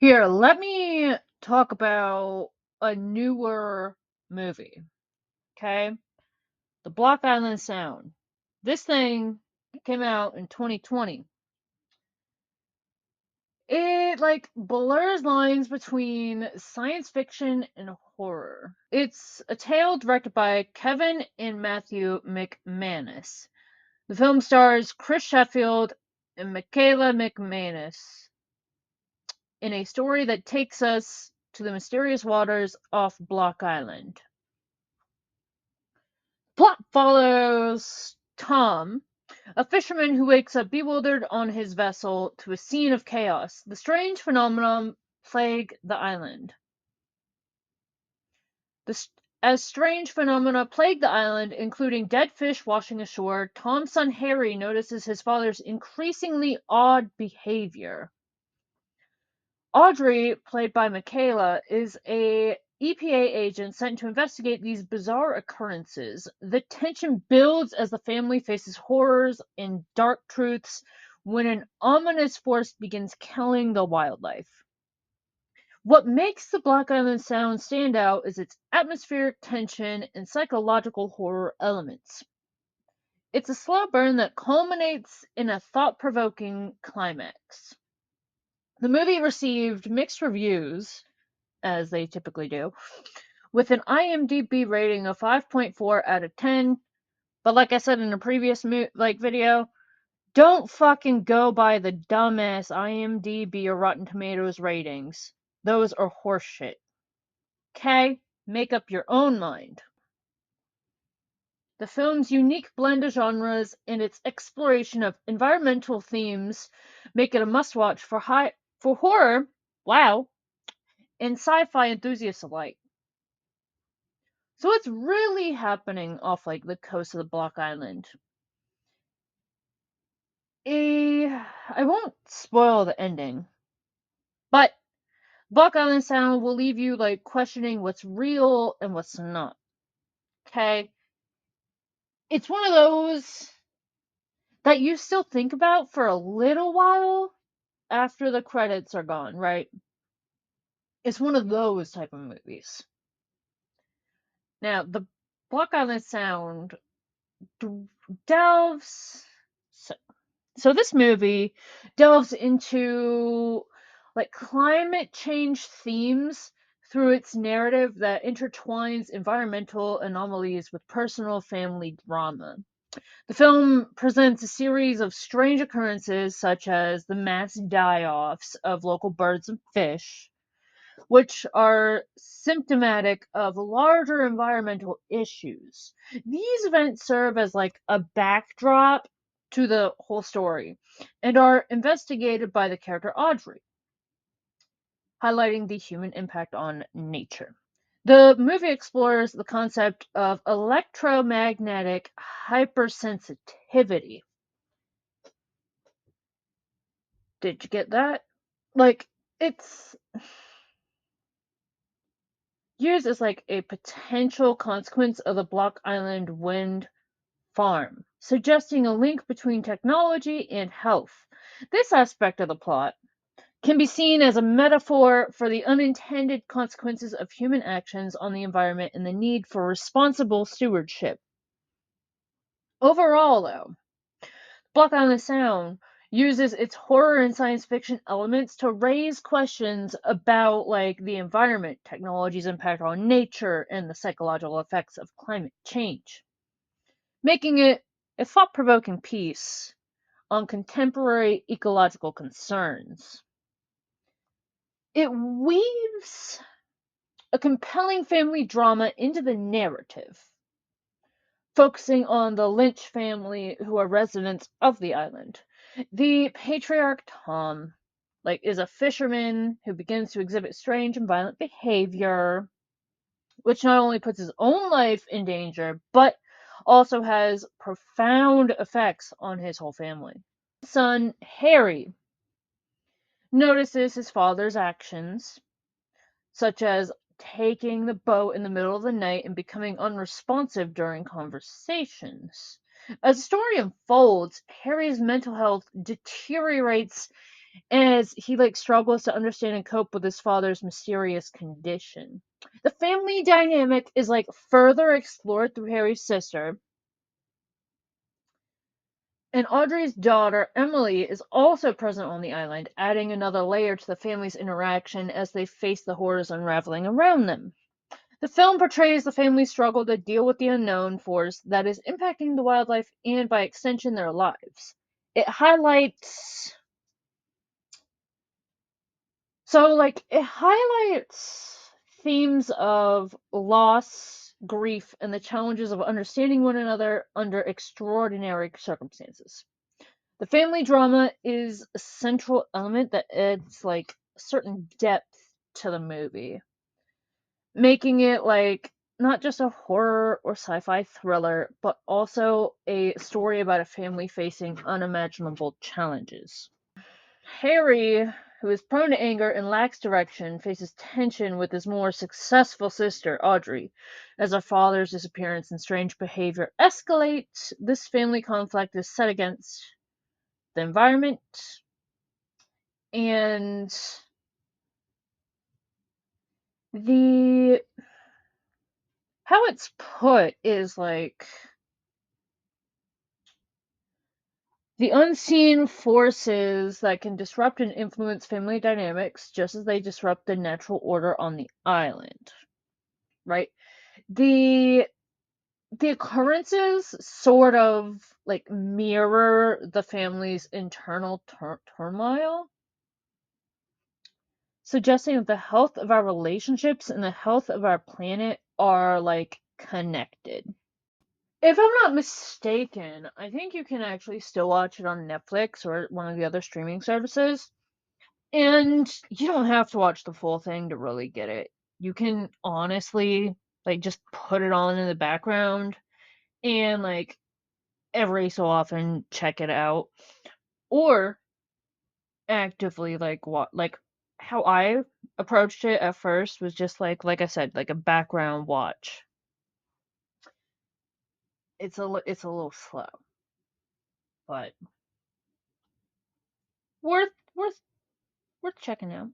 Here, let me talk about a newer movie, okay? The Block Island Sound. This thing came out in 2020. It blurs lines between science fiction and horror. It's a tale directed by Kevin and Matthew McManus. The film stars Chris Sheffield and Michaela McManus in a story that takes us to the mysterious waters off Block Island. Plot follows Tom, a fisherman who wakes up bewildered on his vessel to a scene of chaos. The strange phenomenon plague the island. As strange phenomena plague the island, including dead fish washing ashore, Tom's son Harry notices his father's increasingly odd behavior. Audrey, played by Michaela, is a EPA agent sent to investigate these bizarre occurrences. The tension builds as the family faces horrors and dark truths when an ominous force begins killing the wildlife. What makes the Block Island Sound stand out is its atmospheric tension and psychological horror elements. It's a slow burn that culminates in a thought-provoking climax. The movie received mixed reviews, as they typically do, with an IMDb rating of 5.4 out of 10. But like I said in a previous video, don't fucking go by the dumbass IMDb or Rotten Tomatoes ratings. Those are horseshit. Okay? Make up your own mind. The film's unique blend of genres and its exploration of environmental themes make it a must-watch for horror, wow, and sci-fi enthusiasts alike. So what's really happening off the coast of the Block Island? I won't spoil the ending, but Block Island Sound will leave you questioning what's real and what's not. Okay? It's one of those that you still think about for a little while after the credits are gone, right? It's one of those type of movies. Now, the Block Island Sound delves. So this movie delves into climate change themes through its narrative that intertwines environmental anomalies with personal family drama. The film presents a series of strange occurrences such as the mass die-offs of local birds and fish, which are symptomatic of larger environmental issues. These events serve as a backdrop to the whole story and are investigated by the character Audrey, highlighting the human impact on nature. The movie explores the concept of electromagnetic hypersensitivity. Did you get that? It's used as a potential consequence of the Block Island wind farm, suggesting a link between technology and health. This aspect of the plot can be seen as a metaphor for the unintended consequences of human actions on the environment and the need for responsible stewardship. Overall, though, Block Island Sound uses its horror and science fiction elements to raise questions about the environment, technology's impact on nature, and the psychological effects of climate change, making it a thought-provoking piece on contemporary ecological concerns. It weaves a compelling family drama into the narrative, focusing on the Lynch family who are residents of the island. The patriarch Tom is a fisherman who begins to exhibit strange and violent behavior, which not only puts his own life in danger, but also has profound effects on his whole family. Son Harry notices his father's actions, such as taking the boat in the middle of the night and becoming unresponsive during conversations. As the story unfolds, Harry's mental health deteriorates as he struggles to understand and cope with his father's mysterious condition. The family dynamic is further explored through Harry's sister, and Audrey's daughter Emily is also present on the island, adding another layer to the family's interaction as they face the horrors unraveling around them. The film portrays the family's struggle to deal with the unknown force that is impacting the wildlife and, by extension, their lives. It highlights themes of loss, grief, and the challenges of understanding one another under extraordinary circumstances. The family drama is a central element that adds certain depth to the movie, making it not just a horror or sci-fi thriller, but also a story about a family facing unimaginable challenges. Harry, who is prone to anger and lacks direction, faces tension with his more successful sister, Audrey. As her father's disappearance and strange behavior escalate, this family conflict is set against the environment and the how it's put is the unseen forces that can disrupt and influence family dynamics just as they disrupt the natural order on the island, right? The the occurrences sort of mirror the family's internal turmoil, suggesting that the health of our relationships and the health of our planet are connected. If I'm not mistaken, I think you can actually still watch it on Netflix or one of the other streaming services. And you don't have to watch the full thing to really get it. You can honestly just put it on in the background and every so often check it out, or actively what how I approached it at first was just like I said, a background watch. It's a little slow, but worth worth worth checking out.